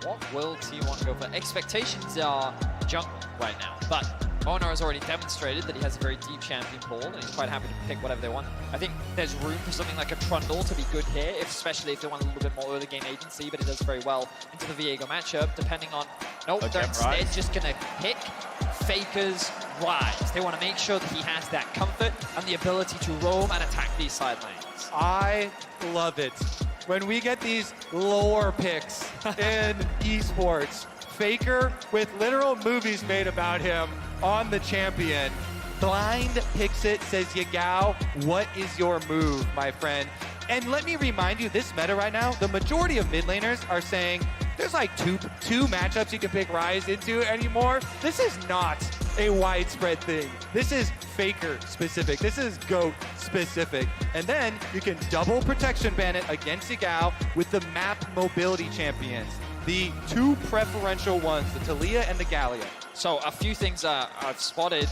What will T1 go for? Expectations are jungle right now, but Owner has already demonstrated that he has a very deep champion pool, and he's quite happy to pick whatever they want. I think there's room for something like a Trundle to be good here, especially if they want a little bit more early game agency, but he does very well into the Viego matchup, depending on... Nope, they're instead just going to pick Faker's Rise. They want to make sure that he has that comfort and the ability to roam and attack these side lanes. I love it. When we get these lore picks in esports, Faker with literal movies made about him on the champion. Blind picks it, says Yagao, what is your move, my friend? And let me remind you, this meta right now, the majority of mid laners are saying there's like two matchups you can pick Ryze into anymore. This is not a widespread thing. This is Faker specific. This is GOAT specific. And then you can double protection ban it against Yagao with the map mobility champions. The two preferential ones, the Talia and the Gallia. So a few things I've spotted.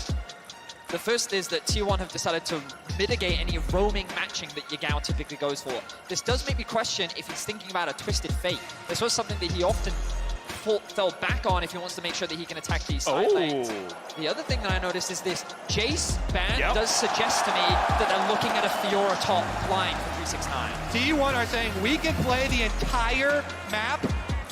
The first is that T1 have decided to mitigate any roaming matching that Yagao typically goes for. This does make me question if he's thinking about a Twisted Fate. This was something that he often fell back on if he wants to make sure that he can attack these side lanes. The other thing that I noticed is this Jace ban does suggest to me that they're looking at a Fiora top line for 369. T1 are saying we can play the entire map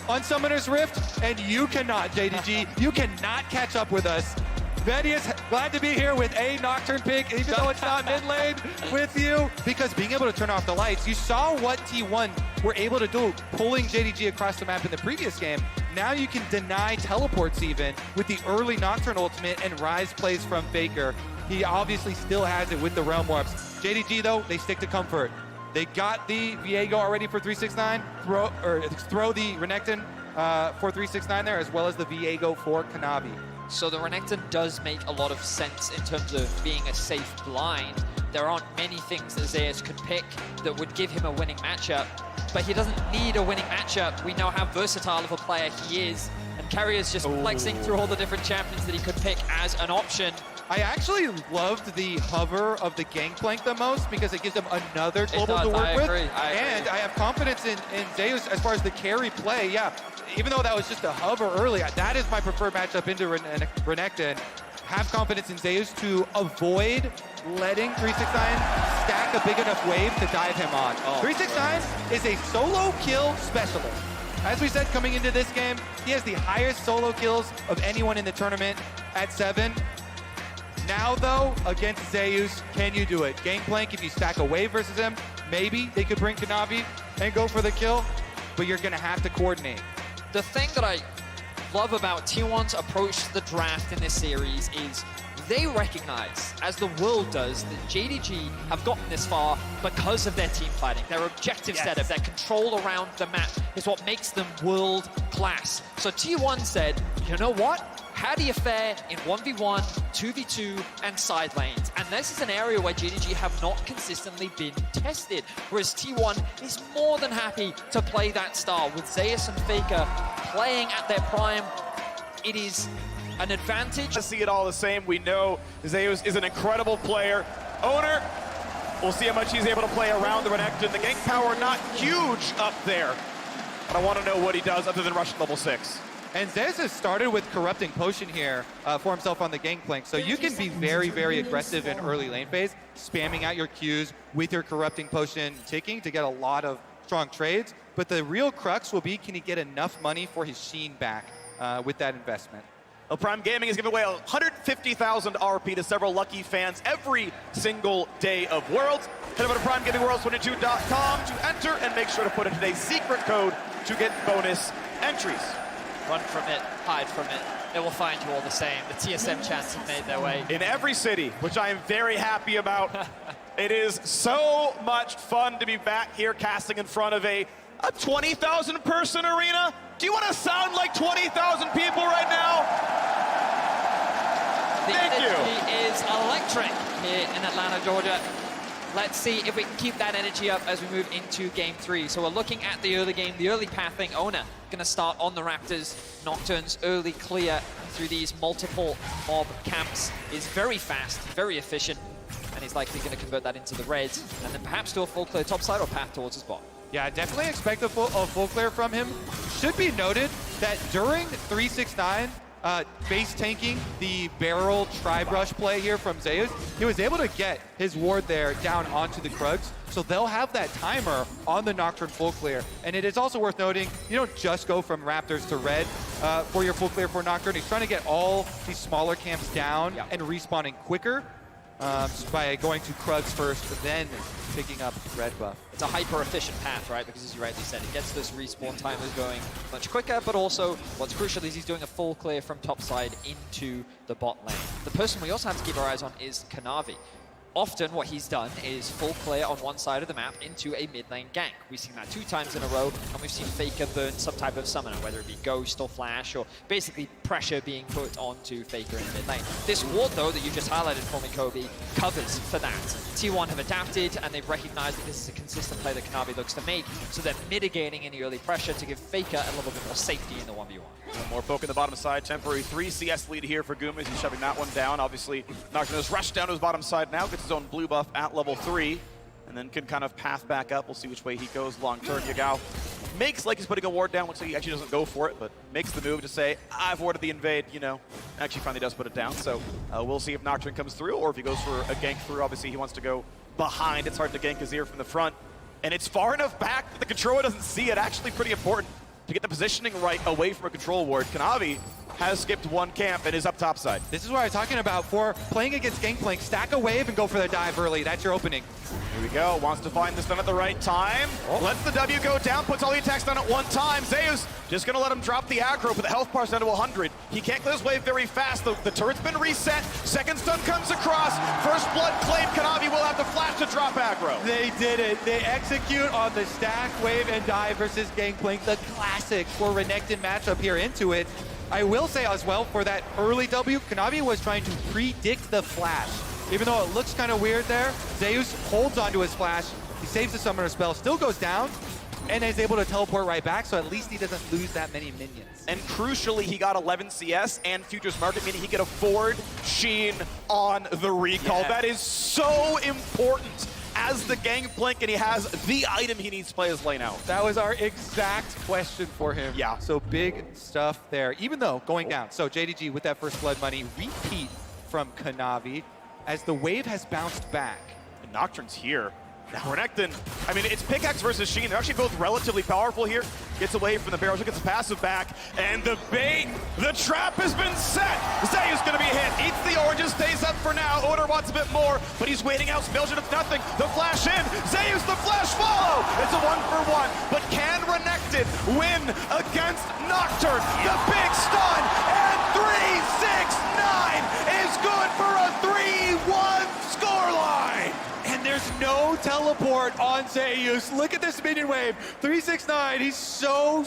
on Summoner's Rift, and you cannot, JDG. You cannot catch up with us. Vedius, glad to be here with a Nocturne pick, even though it's not mid lane with you. Because being able to turn off the lights, you saw what T1 were able to do, pulling JDG across the map in the previous game. Now you can deny teleports even with the early Nocturne ultimate and Ryze plays from Faker. He obviously still has it with the Realm Warps. JDG though, they stick to comfort. They got the Viego already for 369, throw the Renekton for 369 there, as well as the Viego for Kanavi. So the Renekton does make a lot of sense in terms of being a safe blind. There aren't many things that Zeus could pick that would give him a winning matchup, but he doesn't need a winning matchup. We know how versatile of a player he is, and Carrier's just flexing through all the different champions that he could pick as an option. I actually loved the hover of the Gangplank the most because it gives him another global to work with. And I have confidence in Zeus as far as the carry play. Yeah, even though that was just a hover early, that is my preferred matchup into Renekton. Have confidence in Zeus to avoid letting 369 stack a big enough wave to dive him on. 369 is a solo kill specialist. As we said coming into this game, he has the highest solo kills of anyone in the tournament at 7. Now though, against Zeus, can you do it? Gangplank, if you stack a wave versus him, maybe they could bring Kanavi and go for the kill, but you're gonna have to coordinate. The thing that I love about T1's approach to the draft in this series is they recognize, as the world does, that JDG have gotten this far because of their team fighting. Their objective setup, their control around the map is what makes them world class. So T1 said, you know what? How do you fare in 1v1, 2v2, and side lanes? And this is an area where JDG have not consistently been tested, whereas T1 is more than happy to play that style. With Zeus and Faker playing at their prime, it is an advantage. To see it all the same, we know Zeus is an incredible player. Owner, we'll see how much he's able to play around the Renekton. The gank power not huge up there, but I want to know what he does other than rush level 6. And Zeus has started with Corrupting Potion here for himself on the Gangplank. So you can be very, very aggressive in early lane phase, spamming out your Qs with your Corrupting Potion ticking to get a lot of strong trades. But the real crux will be, can he get enough money for his Sheen back with that investment? Well, Prime Gaming is giving away 150,000 RP to several lucky fans every single day of Worlds. Head over to PrimeGamingWorlds22.com to enter and make sure to put in today's secret code to get bonus entries. Run from it, hide from it. It will find you all the same. The TSM chants have made their way. In every city, which I am very happy about. It is so much fun to be back here casting in front of a 20,000 person arena. Do you want to sound like 20,000 people right now? The Thank energy is electric here in Atlanta, Georgia. Let's see if we can keep that energy up as we move into game 3. So we're looking at the early game, the early pathing. Owner going to start on the Raptors. Nocturne's early clear through these multiple mob camps is very fast, very efficient, and he's likely going to convert that into the reds, and then perhaps do a full clear topside or path towards his bot. Yeah, definitely expect a full clear from him. Should be noted, that during 369, base tanking the barrel tri-brush play here from Zeus, he was able to get his ward there down onto the Krugs. So they'll have that timer on the Nocturne full clear. And it is also worth noting, you don't just go from Raptors to red for your full clear for Nocturne. He's trying to get all these smaller camps down and respawning quicker by going to Krugs first, then picking up red buff. It's a hyper-efficient path, right? Because as you rightly said, it gets those respawn timers going much quicker, but also what's crucial is he's doing a full clear from top side into the bot lane. The person we also have to keep our eyes on is Kanavi. Often what he's done is full clear on one side of the map into a mid lane gank. We've seen that 2 times in a row, and we've seen Faker burn some type of summoner, whether it be Ghost or Flash, or basically pressure being put onto Faker in mid lane. This ward, though, that you just highlighted for me, Kobe, covers for that. T1 have adapted, and they've recognized that this is a consistent play that Kanavi looks to make, so they're mitigating any early pressure to give Faker a little bit more safety in the 1v1. More poke in the bottom side. Temporary 3 CS lead here for Guma as he's shoving that one down. Obviously, Nocturne has rushed down to his bottom side now, gets his own blue buff at level 3, and then can kind of path back up. We'll see which way he goes long term. Yagao makes like he's putting a ward down. Looks like he actually doesn't go for it, but makes the move to say, I've warded the invade, you know. Actually finally does put it down, so we'll see if Nocturne comes through, or if he goes for a gank through. Obviously, he wants to go behind. It's hard to gank Azir from the front, and it's far enough back that the controller doesn't see it. Actually pretty important to get the positioning right away from a control ward. Kanavi has skipped one camp and is up top side. This is what I was talking about for playing against Gangplank. Stack a wave and go for the dive early. That's your opening. Here we go. Wants to find the stun at the right time. Lets the W go down, puts all the attacks down at one time. Zeus just going to let him drop the aggro, but the health bar's down to 100. He can't clear his wave very fast. The turret's been reset. Second stun comes across. First blood claimed. Kanavi will have to flash to drop aggro. They did it. They execute on the stack, wave, and dive versus Gangplank. The classic for Renekton matchup here into it. I will say as well, for that early W, Kanavi was trying to predict the flash. Even though it looks kind of weird there, Zeus holds onto his flash. He saves the summoner spell, still goes down, and is able to teleport right back, so at least he doesn't lose that many minions. And crucially, he got 11 CS and Futures Market, meaning he could afford Sheen on the recall. That is so important as the Gangplank, and he has the item he needs to play his lane out. That was our exact question for him. Yeah. So big stuff there, even though going down. So JDG with that first blood money, repeat from Kanavi as the wave has bounced back. And Nocturne's here. Now Renekton, I mean, it's pickaxe versus Sheen. They're actually both relatively powerful here. Gets away from the barrels, gets a passive back, and the bait, the trap has been set. Zeus gonna be hit, eats the oranges, stays up for now. Oder wants a bit more, but he's waiting out. Spelljin, it's nothing. The flash in, Zeus, the flash follow. It's a 1-for-1, but can Renekton win against Nocturne? The big stun, and 369 is good for a 3-1 scoreline. And there's no teleport on Zeus. Look at this minion wave. 369, he's so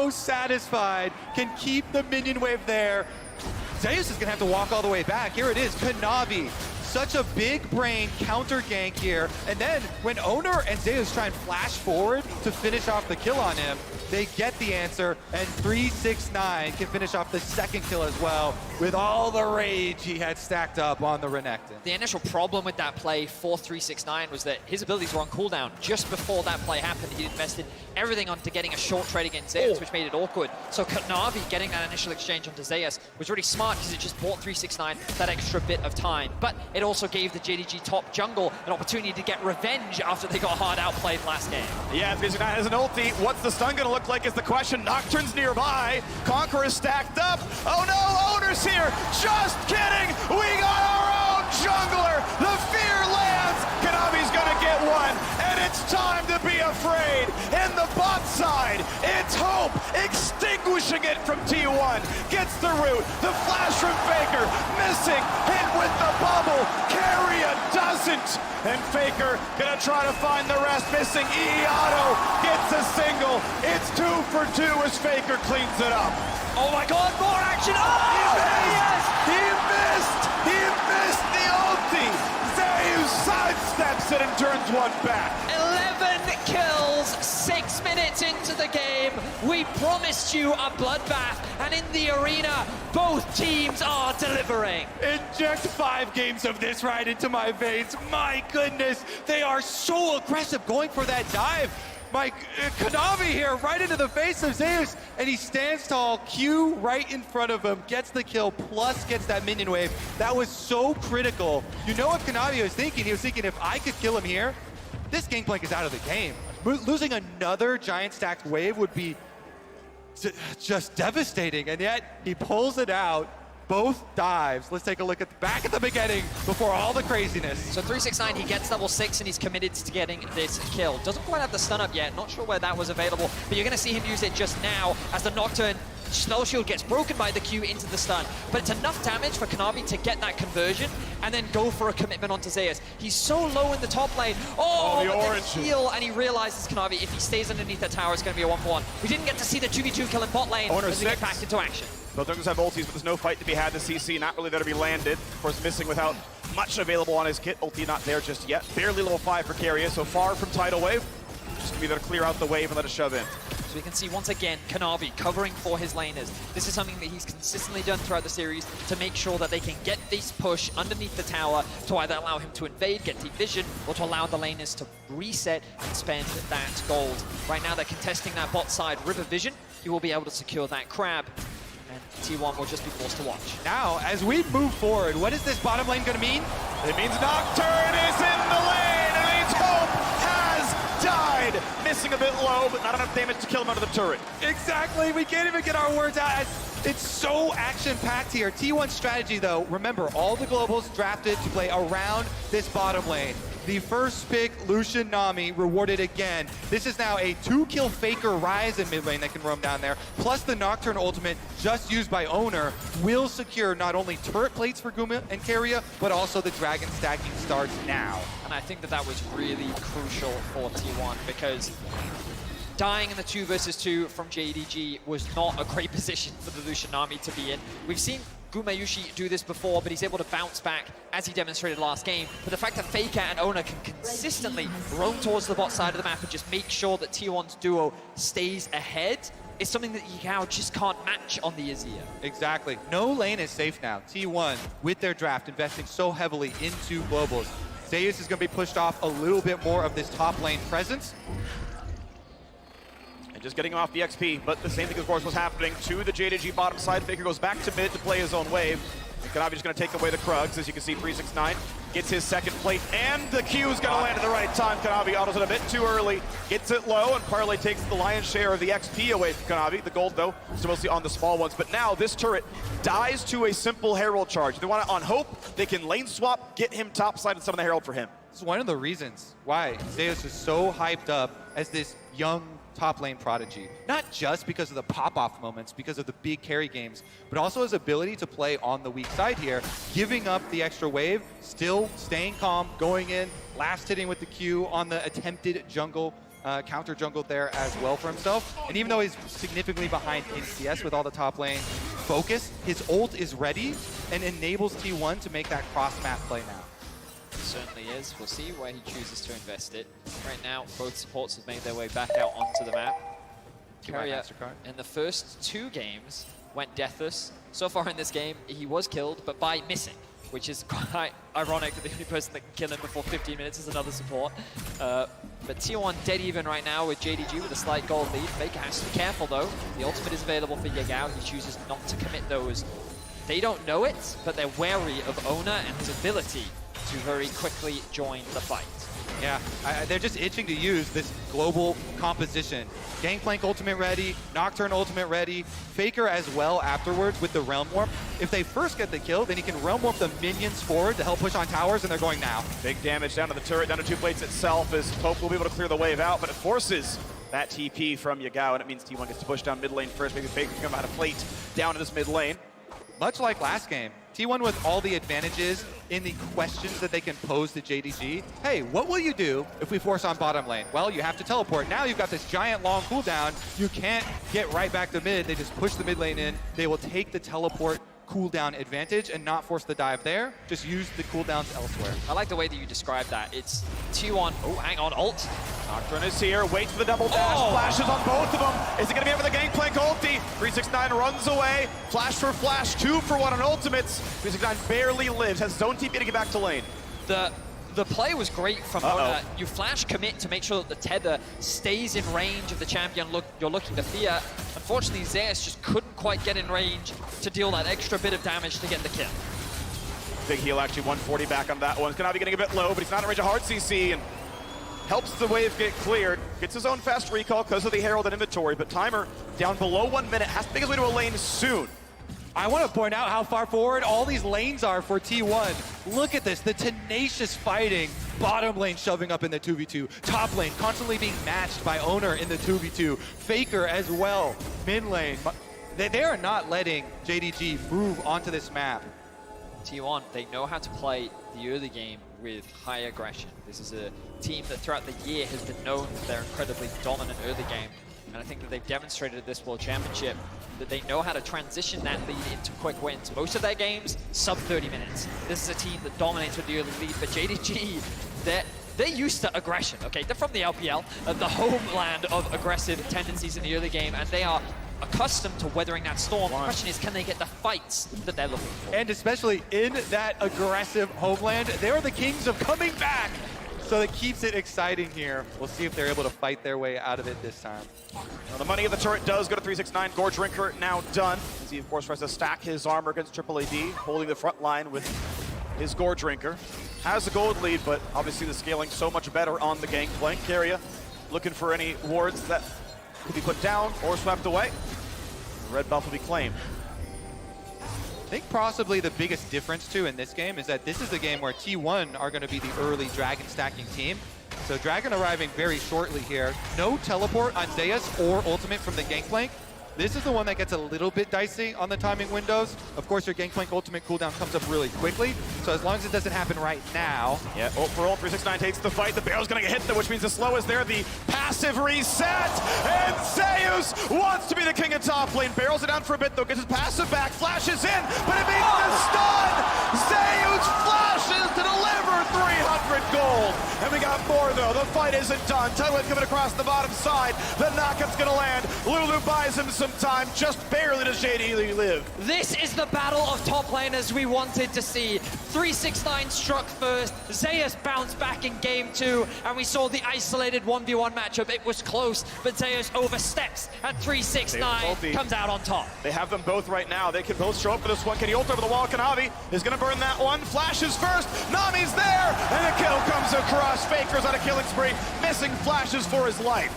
satisfied. Can keep the minion wave there. Zeus is gonna have to walk all the way back. Here it is, Kanavi. Such a big brain counter gank here. And then when Owner and Zeus try and flash forward to finish off the kill on him, they get the answer, and 369 can finish off the second kill as well with all the rage he had stacked up on the Renekton. The initial problem with that play for 369 was that his abilities were on cooldown. Just before that play happened, he invested everything onto getting a short trade against Zeus, which made it awkward. So Kanavi getting that initial exchange onto Zeus was really smart because it just bought 369 that extra bit of time. But it also gave the JDG top jungle an opportunity to get revenge after they got hard outplayed last game. Yeah, 369 has an ulti. What's the stun gonna look like is the question. Nocturne's nearby. Conqueror is stacked up. Oh no, Owner's here. Just kidding. We got our own jungler. The fear lands. Kanavi's gonna get one. And it's time to be afraid. In the bot side, it's Hope extinguishing it from T1. Gets the root. The flash from Faker. Missing. Hit with the bubble. Carrier doesn't. And Faker gonna try to find the rest. Missing Iato gets a single. It's 2 for 2 as Faker cleans it up. Oh my god, more action! Oh, yes! He missed the ulti. Zeus sidesteps it and turns one back. 11 kills, 6 minutes into the game. We promised you a bloodbath, and in the arena, both teams are delivering. Inject 5 games of this right into my veins. My goodness, they are so aggressive going for that dive. Kanavi here right into the face of Zeus, and he stands tall, Q right in front of him, gets the kill, plus gets that minion wave. That was so critical. You know what Kanavi was thinking? He was thinking, if I could kill him here, this Gangplank is out of the game. Losing another giant stacked wave would be just devastating, and yet he pulls it out. Both dives. Let's take a look back at the beginning before all the craziness. So 369, he gets level 6 and he's committed to getting this kill. Doesn't quite have the stun up yet, not sure where that was available, but you're gonna see him use it just now as the Nocturne Spell Shield gets broken by the Q into the stun. But it's enough damage for Kanavi to get that conversion and then go for a commitment onto Zeus. He's so low in the top lane. Oh, the orange heal, and he realizes Kanavi, if he stays underneath that tower, it's gonna be a 1-for-1. We didn't get to see the 2v2 kill in bot lane as we get back into action. Both Jungles have ultis, but there's no fight to be had. The CC not really there to be landed. Of course, missing without much available on his kit. Ulti not there just yet. Barely level 5 for Keria, so far from Tidal Wave. Just gonna be there to clear out the wave and let it shove in. So we can see once again Kanavi covering for his laners. This is something that he's consistently done throughout the series to make sure that they can get this push underneath the tower to either allow him to invade, get deep vision, or to allow the laners to reset and spend that gold. Right now they're contesting that bot side River Vision. He will be able to secure that crab, and T1 will just be forced to watch. Now, as we move forward, what is this bottom lane gonna mean? It means Nocturne is in the lane, and it means Hope has died. Missing a bit low, but not enough damage to kill him under the turret. Exactly, we can't even get our words out. It's so action-packed here. T1's strategy, though, remember, all the globals drafted to play around this bottom lane. The first pick, Lucian Nami, rewarded again. This is now a 2-kill Faker Rise in mid lane that can roam down there, plus the Nocturne ultimate just used by Owner will secure not only turret plates for Guma and Keria, but also the dragon stacking starts now. And I think that that was really crucial for T1 because dying in the 2 versus 2 from JDG was not a great position for the Lucian Nami to be in. We've seen Gumayushi do this before, but he's able to bounce back as he demonstrated last game. But the fact that Faker and Owner can consistently roam towards the bot side of the map and just make sure that T1's duo stays ahead is something that Yagao just can't match on the Azir. Exactly. No lane is safe now. T1, with their draft, investing so heavily into globals. Zeus is going to be pushed off a little bit more of this top lane presence. Just getting him off the XP, but the same thing, of course, was happening to the JDG bottom side. Faker goes back to mid to play his own wave. And Kanavi's going to take away the Krugs. As you can see, 369 gets his second plate, and the Q is going to land at the right time. Kanavi autos it a bit too early, gets it low, and Parlay takes the lion's share of the XP away from Kanavi. The gold, though, still mostly on the small ones. But now this turret dies to a simple Herald charge. They want it on Hope. They can lane swap, get him topside and summon the Herald for him. This is one of the reasons why Zeus is so hyped up as this young top lane prodigy. Not just because of the pop-off moments, because of the big carry games, but also his ability to play on the weak side here, giving up the extra wave, still staying calm, going in, last hitting with the Q on the attempted jungle, counter jungle there as well for himself. And even though he's significantly behind in CS with all the top lane focus, his ult is ready and enables T1 to make that cross-map play now. Certainly is. We'll see where he chooses to invest it. Right now, both supports have made their way back out onto the map. Keria, in the first 2 games, went deathless. So far in this game, he was killed, but by missing, which is quite ironic that the only person that can kill him before 15 minutes is another support. But T1 dead even right now with JDG with a slight gold lead. Faker has to be careful, though. The ultimate is available for Yagao. He chooses not to commit those. They don't know it, but they're wary of Owner and his ability to very quickly join the fight. Yeah, they're just itching to use this global composition. Gangplank ultimate ready, Nocturne ultimate ready, Faker as well afterwards with the Realm Warp. If they first get the kill, then he can Realm Warp the minions forward to help push on towers, and they're going now. Big Damage down to the turret, down to 2 plates itself, as Hope will be able to clear the wave out, but it forces that TP from Yagao, and it means T1 gets to push down mid lane first. Maybe Faker can come out of plate down to this mid lane. Much like last game, T1 with all the advantages in the questions that they can pose to JDG. Hey, what will you do if we force on bottom lane? Well, you have to teleport. Now you've got this giant long cooldown. You can't get right back to mid. They just push the mid lane in. They will take the teleport cooldown advantage and not force the dive there. Just use the cooldowns elsewhere. I like the way that you described that. It's T1, oh, hang on, ult. Nocturne is here, waits for the double dash, flashes on both of them. Is it gonna be over the Gangplank ulti? 369 runs away, flash for flash, 2 for 1 on ultimates. 369 barely lives, has zone TP to get back to lane. The The play was great from Mona. You flash commit to make sure that the tether stays in range of the champion you're looking to fear. Unfortunately, Zeus just couldn't quite get in range to deal that extra bit of damage to get the kill. Big heal, actually 140 back on that one. Kanavi getting a bit low, but he's not in range of hard CC, and helps the wave get cleared. Gets his own fast recall because of the Herald and inventory, but Timer down below 1 minute, has to make his way to a lane soon. I want to point out how far forward all these lanes are for T1. Look at this, the tenacious fighting. Bottom lane shoving up in the 2v2. Top lane constantly being matched by Owner in the 2v2. Faker as well. Mid lane. They are not letting JDG move onto this map. T1, they know how to play the early game with high aggression. This is a team that throughout the year has been known for their incredibly dominant early game. And I think that they've demonstrated at this World Championship that they know how to transition that lead into quick wins. Most of their games, sub 30 minutes. This is a team that dominates with the early lead, but JDG, they're used to aggression, okay? They're from the LPL, the homeland of aggressive tendencies in the early game, and they are accustomed to weathering that storm. The question is, can they get the fights that they're looking for? And especially in that aggressive homeland, they're the kings of coming back. So it keeps it exciting here. We'll see if they're able to fight their way out of it this time. Well, the money of the turret does go to 369. Gore Drinker now done, as he, of course, tries to stack his armor against Triple AD, holding the front line with his Gore Drinker. Has the gold lead, but obviously the scaling so much better on the Gangplank area. Looking for any wards that could be put down or swept away. The red buff will be claimed. I think possibly the biggest difference, too, in this game is that this is the game where T1 are going to be the early Dragon stacking team. So Dragon arriving very shortly here. No teleport on Zeus or ultimate from the Gangplank. This is the one that gets a little bit dicey on the timing windows. Of course, your Gangplank ultimate cooldown comes up really quickly. So as long as it doesn't happen right now. Yeah, ult for ult, 369 takes the fight. The Barrel's gonna get hit, though, which means the slow is there. The passive reset, and Zeus wants to be the king of top lane. Barrels it down for a bit, though, gets his passive back, flashes in, but it means the stun! Zeus flashes to deliver 300 gold. And we got more, though. The fight isn't done. Tidewave coming across the bottom side. The knockup's gonna land. Lulu buys him some time, just barely does JDG live. This is the battle of top laners we wanted to see. 369 struck first, Zeus bounced back in game 2, and we saw the isolated 1v1 matchup. It was close, but Zeus oversteps, and 369 comes out on top. They have them both right now. They can both show up for this one. Can he ult over the wall? Kanavi is gonna burn that one. Flashes first, Nami's there, and the kill comes across. Faker's on a killing spree, missing flashes for his life.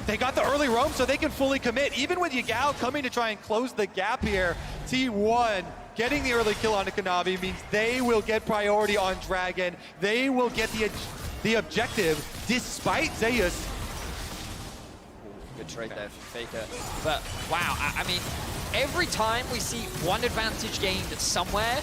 They got the early roam so they can fully commit. Even with Yagao coming to try and close the gap here, T1 getting the early kill onto Kanavi means they will get priority on Dragon. They will get the objective despite Zeus. Good trade there for Faker. But wow, I mean, every time we see one advantage gained somewhere,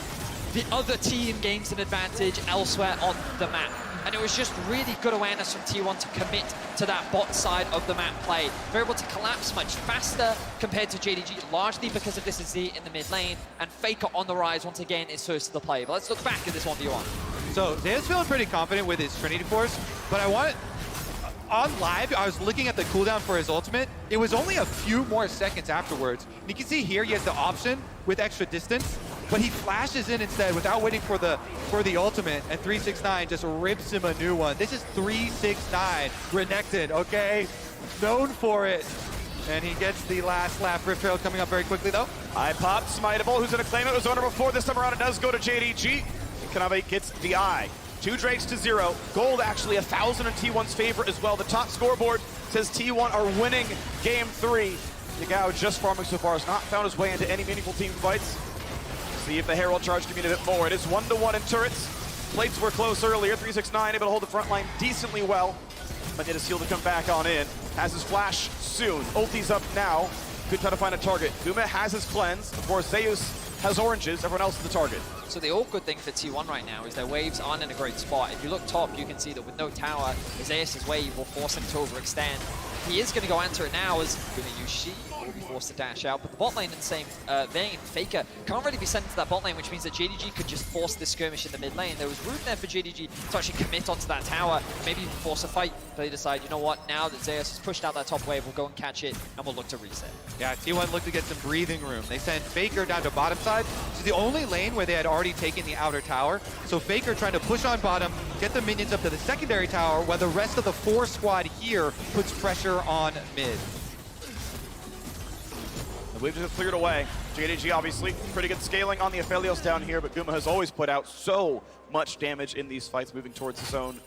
the other team gains an advantage elsewhere on the map. And it was just really good awareness from T1 to commit to that bot side of the map play. They're able to collapse much faster compared to JDG, largely because of this Z in the mid lane, and Faker on the rise once again is first to the play. But let's look back at this 1v1. So Zeus feeling pretty confident with his Trinity Force, but I want on live, I was looking at the cooldown for his ultimate. It was only a few more seconds afterwards. And you can see here he has the option with extra distance, but he flashes in instead without waiting for the ultimate, and 369 just rips him a new one. This is 369 Renekton, okay? Known for it. And he gets the last lap. Rift Trail coming up very quickly, though. I popped Smiteable, who's going to claim it. It was owner before. This time around, it does go to JDG. And Kanavi gets the eye. 2 Drakes to 0. Gold actually 1,000 in T1's favor as well. The top scoreboard says T1 are winning game 3. Yagao just farming so far has not found his way into any meaningful team fights. See if the Herald charge can mean a bit more. It is 1-1 in turrets. Plates were close earlier. 369 able to hold the front line decently well. But need a seal to come back on in. Has his flash soon. Ulti's up now. Good try to find a target. Guma has his cleanse. Of course, Zeus has oranges. Everyone else is the target. So the all good thing for T1 right now is their waves aren't in a great spot. If you look top, you can see that with no tower, Zeus' wave will force him to overextend. He is going to go answer it now as Guma use She. will be forced to dash out. But the bot lane and same vein, Faker can't really be sent into that bot lane, which means that JDG could just force this skirmish in the mid lane. There was room there for JDG to actually commit onto that tower, maybe even force a fight. But they decide, you know what, now that Zeus has pushed out that top wave, we'll go and catch it, and we'll look to reset. Yeah, T1 looked to get some breathing room. They sent Faker down to bottom side, which is the only lane where they had already taken the outer tower. So Faker trying to push on bottom, get the minions up to the secondary tower, while the rest of the 4 squad here puts pressure on mid. The wave just cleared away. JDG obviously pretty good scaling on the Aphelios down here, but Guma has always put out so much damage in these fights, moving towards his own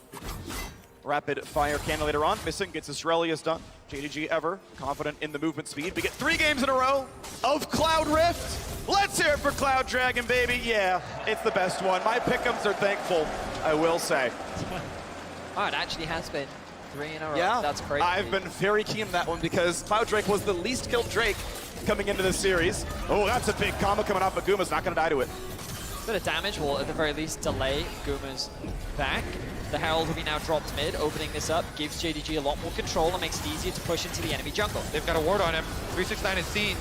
rapid fire cannon later on. Missing gets Australia's done. JDG ever confident in the movement speed. We get 3 games in a row of Cloud Rift. Let's hear it for Cloud Dragon, baby. Yeah, it's the best one. My pick'ems are thankful, I will say. Oh, it actually has been 3 in a row. Yeah, that's crazy. I've been very keen on that one because Cloud Drake was the least killed Drake coming into this series. Oh, that's a big combo coming off, but Guma's not going to die to it. Bit of damage will at the very least delay Guma's back. The Herald will be now dropped mid. Opening this up gives JDG a lot more control and makes it easier to push into the enemy jungle. They've got a ward on him. 369 is seen.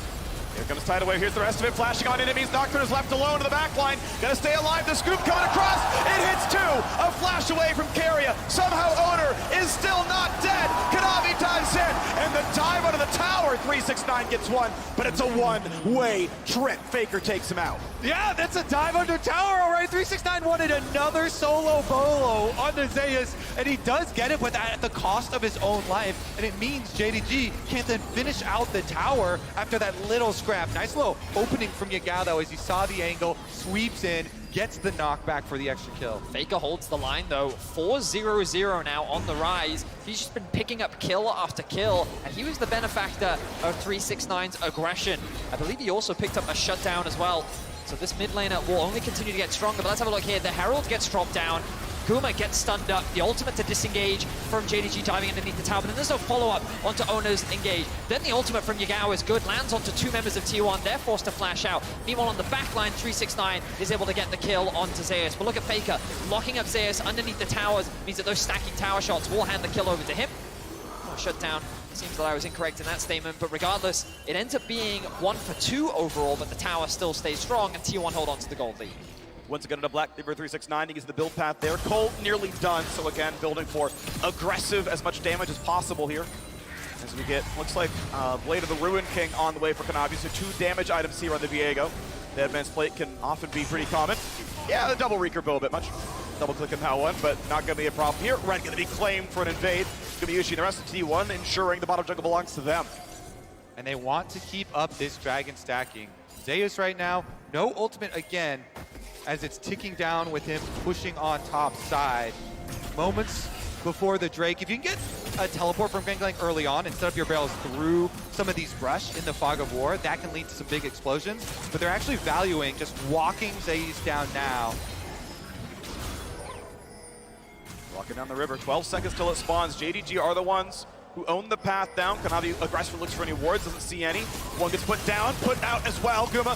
Here comes Tidal Wave. Here's the rest of it. Flashing on enemies. Nocturne is left alone in the back line. Gotta stay alive. The scoop coming across. It hits 2. A flash away from Keria. Somehow Owner is still not dead. Kanavi dives in. And the dive under the tower. 369 gets 1. But it's a one-way trip. Faker takes him out. Yeah, that's a dive under tower, all right. 369 wanted another solo bolo onto Zeus, and he does get it, but at the cost of his own life. And it means JDG can't then finish out the tower after that little scrap. Nice little opening from Yagao as you saw the angle, sweeps in, gets the knockback for the extra kill. Faker holds the line though. 4-0-0 now on the rise. He's just been picking up kill after kill, and he was the benefactor of 369's aggression. I believe he also picked up a shutdown as well. So this mid laner will only continue to get stronger, but let's have a look here. The Herald gets dropped down. Guma gets stunned up. The ultimate to disengage from JDG diving underneath the tower, but then there's no follow-up onto Ono's engage. Then the ultimate from Yagao is good, lands onto 2 members of T1. They're forced to flash out. Meanwhile, on the back line, 369 is able to get the kill onto Zeus. But look at Faker locking up Zeus underneath the towers. Means that those stacking tower shots will hand the kill over to him. Oh, shut down. Seems that I was incorrect in that statement, but regardless, it ends up being 1 for 2 overall, but the tower still stays strong, and T1 hold on to the gold lead. Once again, into Black Cleaver 369, he gets the build path there. Colt nearly done, so again, building for aggressive, as much damage as possible here. As we get, looks like Blade of the Ruin King on the way for Kanavi, so 2 damage items here on the Viego. The Advanced Plate can often be pretty common. Yeah, the double Reeker Bill a bit much. Double click on that one, but not going to be a problem here. Red going to be claimed for an invade. Gumayushi and the rest of T1 ensuring the bottom jungle belongs to them. And they want to keep up this dragon stacking. Zeus right now, no ultimate again, as it's ticking down with him pushing on top side. Moments before the Drake, if you can get a teleport from Gangplank early on and set up your barrels through some of these brush in the fog of war, that can lead to some big explosions. But they're actually valuing just walking Zeus down now. Walking down the river, 12 seconds till it spawns. JDG are the ones who own the path down. Kanavi aggressively looks for any wards, doesn't see any. One gets put down, put out as well. Guma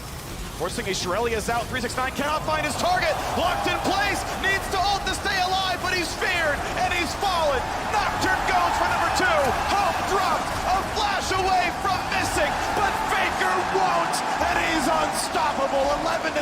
forcing a Shirelia's out. 369 cannot find his target. Locked in place, needs to ult to stay alive, but he's feared and he's fallen. Nocturne goes for number 2. Hope dropped, a flash away from missing, but Faker won't, and he's unstoppable. 11-9.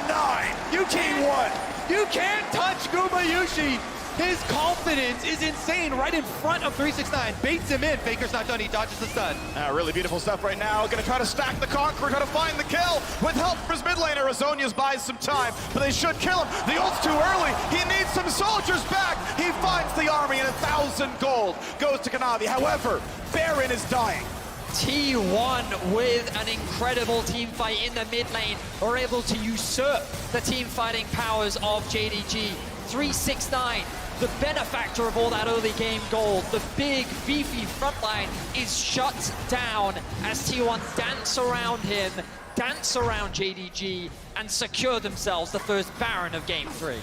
You team 1. You can't touch Gumayushi. His confidence is insane right in front of 369. Baits him in. Faker's not done. He dodges the stun. Really beautiful stuff right now. Gonna try to stack the Conqueror, try to find the kill. With help from his mid laner, Azonius buys some time, but they should kill him. The ult's too early. He needs some soldiers back. He finds the army, and 1,000 gold goes to Kanavi. However, Baron is dying. T1 with an incredible team fight in the mid lane are able to usurp the team fighting powers of JDG. 369, the benefactor of all that early game gold, the big, beefy frontline is shut down as T1 dance around him, dance around JDG, and secure themselves the first Baron of Game 3.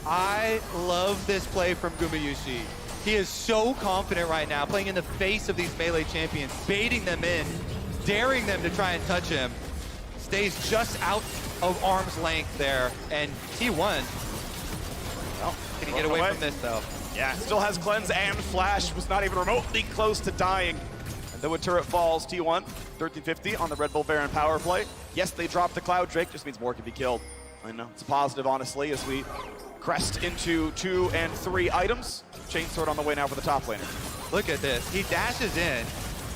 I love this play from Gumayushi. He is so confident right now, playing in the face of these melee champions, baiting them in, daring them to try and touch him. Stays just out of arm's length there, and T1, well, can he get away from this though? Yeah, still has cleanse and flash, was not even remotely close to dying. And Though a turret falls, T1, 1350 on the Red Bull Baron power play. Yes, they dropped the Cloud Drake, just means more can be killed. I know, it's a positive, honestly, as we crest into 2 and 3 items. Chainsword on the way now for the top laner. Look at this. He dashes in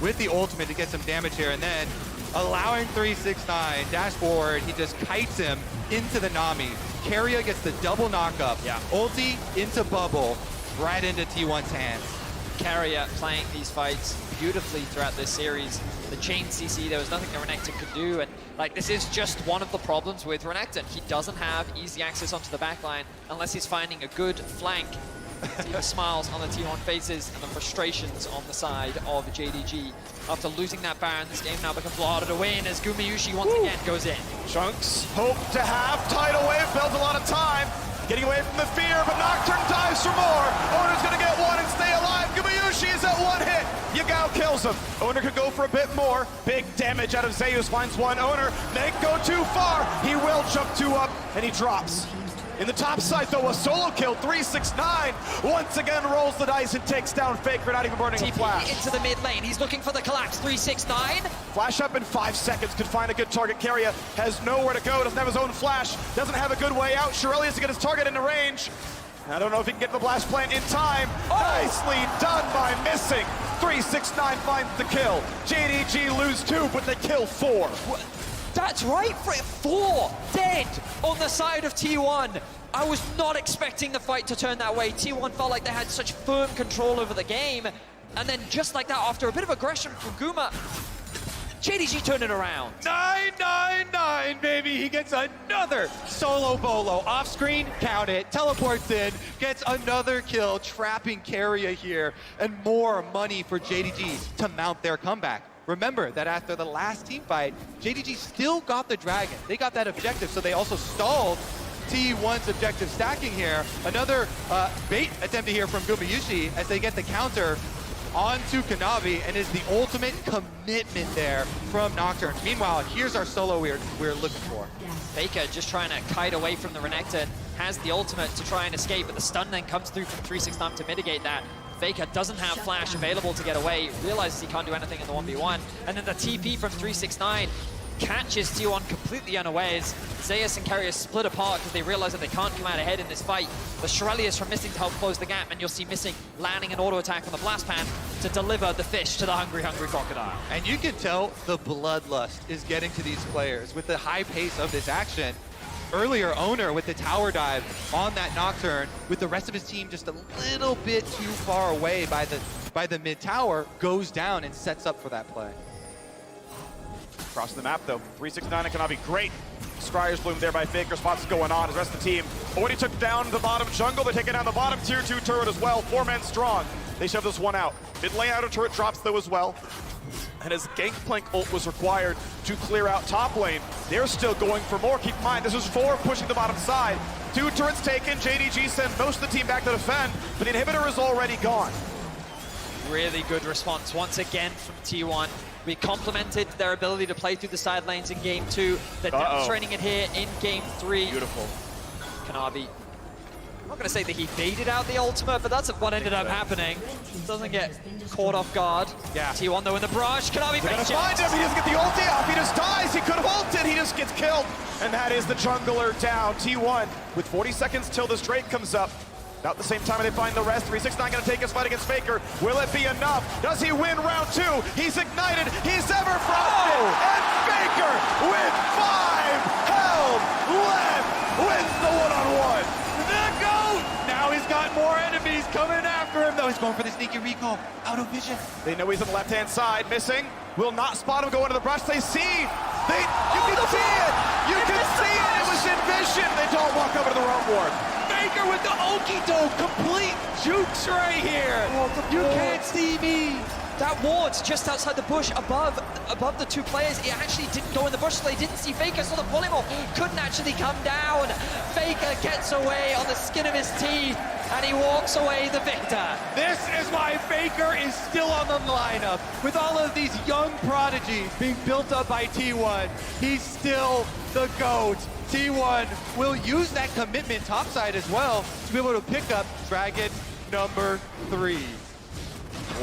with the ultimate to get some damage here, and then allowing 369 dash forward, he just kites him into the Nami. Keria gets the double knockup. Yeah. Ulti into bubble, right into T1's hands. Keria playing these fights beautifully throughout this series. The chain CC, there was nothing that Renekton could do, and like this is just one of the problems with Renekton. He doesn't have easy access onto the backline unless he's finding a good flank. See the smiles on the T1 faces and the frustrations on the side of JDG. After losing that Baron, this game now becomes harder to win as Gumayusi once again goes in. Chunks hope to have tidal wave, builds a lot of time. Getting away from the fear, but Nocturne dives for more. Owner's gonna get one and stay alive. Gumayusi is at 1 hit. Yagao kills him. Owner could go for a bit more. Big damage out of Zeus, finds one. Owner may go too far. He will jump 2 up, and he drops. In the top side, though, a solo kill, 369. Once again rolls the dice and takes down Faker, not even burning a flash. into the mid lane. He's looking for the collapse. 369. Flash up in 5 seconds, could find a good target. Keria has nowhere to go, doesn't have his own flash, doesn't have a good way out. Shirelius to get his target into range. I don't know if he can get to the blast plant in time. Nicely done by missing. 369 finds the kill. JDG lose 2, but they kill 4. That's right, 4 dead on the side of T1. I was not expecting the fight to turn that way. T1 felt like they had such firm control over the game. And then just like that, after a bit of aggression from Guma, JDG turned it around. 999, baby. He gets another solo bolo. Off screen, count it, teleports in, gets another kill, trapping Keria here, and more money for JDG to mount their comeback. Remember that after the last team fight, JDG still got the dragon. They got that objective, so they also stalled T1's objective stacking here. Another bait attempt here from Gumayusi as they get the counter onto Kanavi, and is the ultimate commitment there from Nocturne. Meanwhile, here's our solo we're looking for. Faker just trying to kite away from the Renekton, has the ultimate to try and escape, but the stun then comes through from 369 to mitigate that. Faker doesn't have flash available to get away, realizes he can't do anything in the 1v1, and then the TP from 369 catches T1 completely unawares. Zeus and Keria split apart because they realize that they can't come out ahead in this fight. The Shirelius from Missing to help close the gap, and you'll see Missing landing an auto attack on the blast pan to deliver the fish to the hungry crocodile. And you can tell the bloodlust is getting to these players with the high pace of this action. Earlier, Owner with the tower dive on that Nocturne, with the rest of his team just a little bit too far away by the mid tower, goes down and sets up for that play. Crossing the map, though. 369 and Kanavi, great. Scryer's Bloom there by Faker. Spots going on. The rest of the team already took down the bottom jungle. They're taking down the bottom tier 2 turret as well. 4 men strong. They shove this one out. Mid lane outer turret drops, though, as well. And as Gangplank ult was required to clear out top lane, they're still going for more. Keep in mind, this is 4 pushing the bottom side. 2 turrets taken. JDG sent most of the team back to defend, but the inhibitor is already gone. Really good response once again from T1. We complimented their ability to play through the side lanes in game 2. They're demonstrating it here in game 3. Beautiful. Kanavi, I'm not going to say that he baited out the ultimate, but that's what ended up happening. Doesn't get caught off guard. Yeah. T1 though in the brush. Kanavi They're gonna find him. He doesn't get the ulti off. He just dies. He could have ulted. He just gets killed. And that is the jungler down. T1 with 40 seconds till this Drake comes up. About the same time they find the rest. 369 gonna take his fight against Faker. Will it be enough? Does he win round 2? He's ignited. He's ever frosted. And Faker with 5 held left wins the one-on-one. The GOAT! Now he's got more enemies coming after him, though. He's going for the sneaky recall. Out of vision. They know he's on the left-hand side. Missing. Will not spot him go into the brush. They see. You can see it. You can see it. It was in vision. They don't walk over to the wrong ward. Faker with the okie-doke, complete jukes right here. You can't see me. That ward's just outside the bush above the 2 players. It actually didn't go in the bush, so they didn't see Faker, so the polymorph couldn't actually come down. Faker gets away on the skin of his teeth, and he walks away the victor. This is why Faker is still on the lineup. With all of these young prodigies being built up by T1, he's still the GOAT. T1 will use that commitment topside as well to be able to pick up Dragon number 3.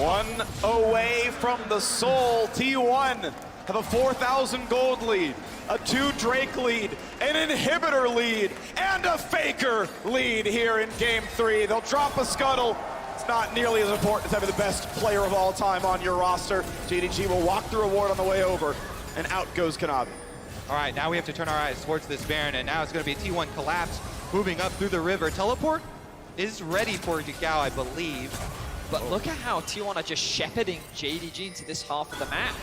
One away from the soul. T1 have a 4,000 gold lead, a 2 Drake lead, an inhibitor lead, and a Faker lead here in game 3. They'll drop a scuttle. It's not nearly as important as having the best player of all time on your roster. JDG will walk the reward on the way over, and out goes Kanavi. All right, now we have to turn our eyes towards this Baron, and now it's going to be a T1 collapse moving up through the river. Teleport is ready for Yagao, I believe. But look at how T1 are just shepherding JDG into this half of the map.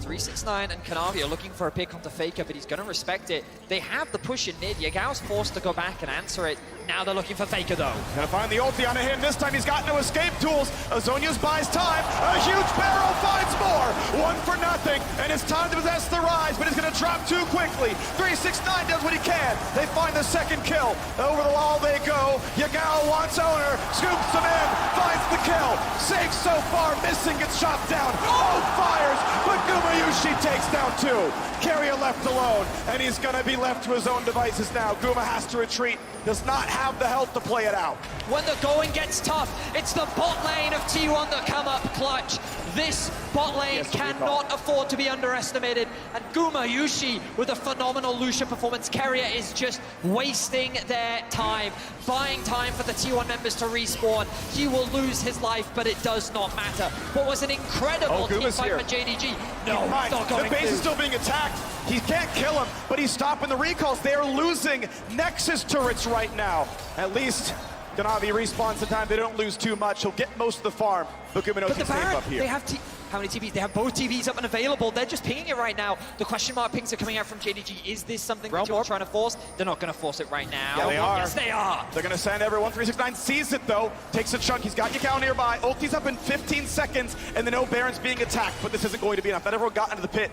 369 and Kanavi are looking for a pick onto Faker, but he's going to respect it. They have the push in mid. Yagao's forced to go back and answer it. Now they're looking for Faker, though. Gonna find the ulti on him. This time he's got no escape tools. Azonius buys time. A huge barrel finds more. 1 for nothing, and it's time to possess the rise, but he's gonna drop too quickly. 369 does what he can. They find the second kill. Over the wall they go. Yagao wants owner. Scoops him in. Finds the kill. Safe so far. Missing, gets shot down. Oh, fires, but Gumayushi takes down 2. Carrier left alone, and he's gonna be left to his own devices now. Guma has to retreat. Does not have the health to play it out. When the going gets tough, it's the bot lane of T1 that come up clutch. This bot lane cannot afford to be underestimated. And Gumayushi with a phenomenal Lucia performance. Carrier is just wasting their time, buying time for the T1 members to respawn. He will lose his life, but it does not matter. What was an incredible team fight for JDG. No, it's not going the base to. is still being attacked. He can't kill him, but he's stopping the recalls. They are losing Nexus turrets right now. At least Kanavi respawns in time. They don't lose too much. He'll get most of the farm. But Guma knows he's safe up here. They have how many TVs? They have both TVs up and available. They're just pinging it right now. The question mark pings are coming out from JDG. Is this something that you're trying to force? They're not going to force it right now. Yeah, they are. Yes, they are. They're going to send everyone. 369 sees it, though. Takes a chunk. He's got Yagao nearby. Ulti's up in 15 seconds, and the no Baron's being attacked, but this isn't going to be enough. That everyone got into the pit.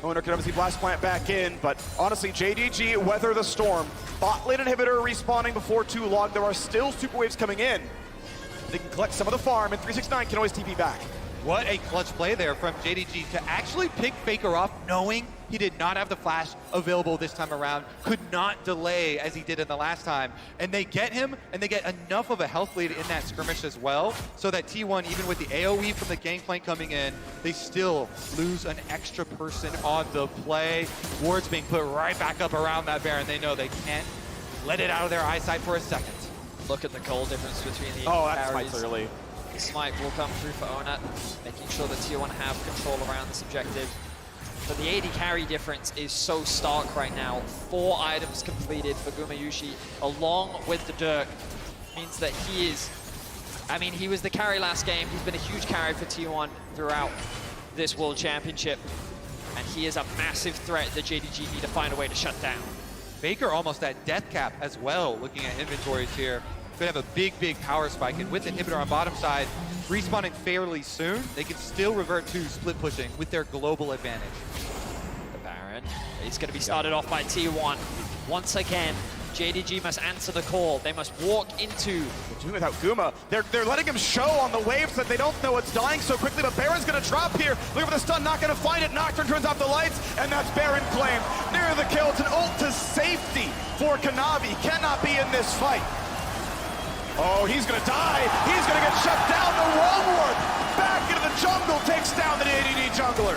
Owner can obviously blast plant back in, but honestly, JDG weather the storm. Bot lane inhibitor respawning before too long. There are still super waves coming in. They can collect some of the farm, and 369 can always TP back. What a clutch play there from JDG to actually pick Faker off, knowing he did not have the flash available this time around, could not delay as he did in the last time. And they get him, and they get enough of a health lead in that skirmish as well, so that T1, even with the AoE from the gangplank coming in, they still lose an extra person on the play. Wards being put right back up around that Baron. They know they can't let it out of their eyesight for a second. Look at the goal difference between the that's carries. quite early. Smite will come through for Onat, making sure that T1 have control around this objective. But the AD carry difference is so stark right now. 4 items completed for Gumayushi, along with the Dirk. Means that he is, I mean, he was the carry last game. He's been a huge carry for T1 throughout this World Championship. And he is a massive threat that JDG need to find a way to shut down. Faker almost at death cap as well, looking at inventories here. Could have a big, big power spike, and with inhibitor on bottom side, respawning fairly soon, they can still revert to split pushing with their global advantage. The Baron is going to be started off by T1. Once again, JDG must answer the call. They must walk into... They're doing without Guma. They're letting him show on the waves that they don't know it's dying so quickly, but Baron's going to drop here. Looking for the stun, not going to find it. Nocturne turns off the lights, and that's Baron claimed. Near the kill, it's an ult to safety for Kanavi. Cannot be in this fight. Oh, he's gonna die. He's gonna get shut down. The wall ward back into the jungle takes down the ADD jungler.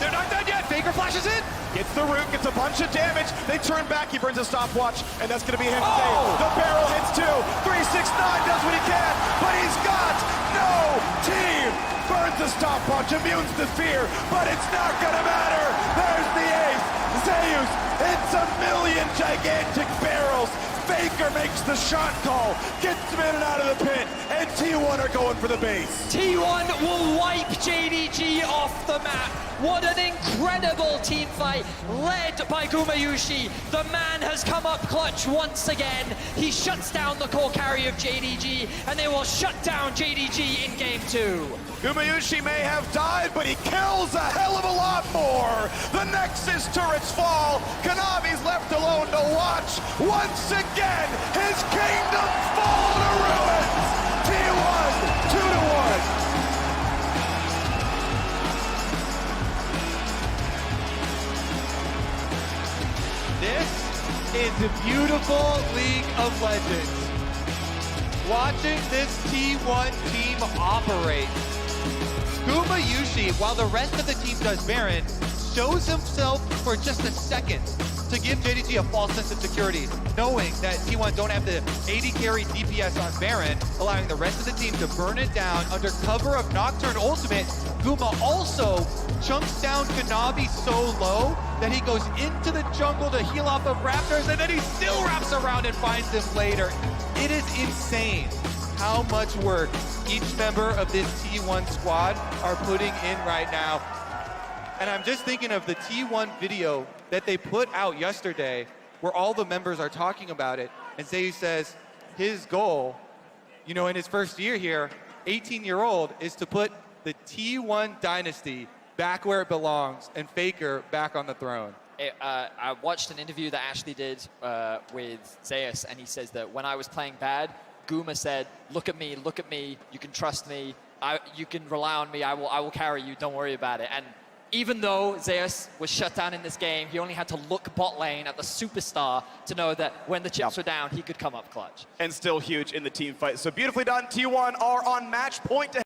They're not done yet. Faker flashes in. Gets the root, gets a bunch of damage. They turn back. He burns a stopwatch, and that's gonna be him today. The barrel hits too. 369 does what he can, but he's got no team. Burns the stopwatch, immunes the fear, but it's not gonna matter. There's the ace. Zeus. It's a million gigantic barrels. Faker makes the shot call, gets him in and out of the pit, and T1 are going for the base. T1 will wipe JDG off the map. What an incredible team fight, led by Gumayushi. The man has come up clutch once again. He shuts down the core carry of JDG, and they will shut down JDG in game 2. Gumayushi may have died, but he kills a hell of a lot more. The Nexus turrets fall. Kanavi's left alone to watch. Once again, his kingdom fall to ruins. T1, 2-1. This is the beautiful League of Legends. Watching this T1 team operate Guma Yushi, while the rest of the team does Baron, shows himself for just a second to give JDG a false sense of security, knowing that T1 don't have the 80 carry DPS on Baron, allowing the rest of the team to burn it down under cover of Nocturne ultimate. Guma also chunks down Kanavi so low that he goes into the jungle to heal off of Raptors, and then he still wraps around and finds them later. It is insane how much work each member of this T1 squad are putting in right now. And I'm just thinking of the T1 video that they put out yesterday where all the members are talking about it. And Zayu says his goal, you know, in his first year here, 18-year-old, is to put the T1 dynasty back where it belongs and Faker back on the throne. I watched an interview that Ashley did with Zeus, and he says that when I was playing bad, Guma said, look at me, you can trust me, you can rely on me, I will carry you, don't worry about it. And even though Zeus was shut down in this game, he only had to look bot lane at the superstar to know that when the chips were down, he could come up clutch. And still huge in the team fight. So beautifully done. T1 are on match point to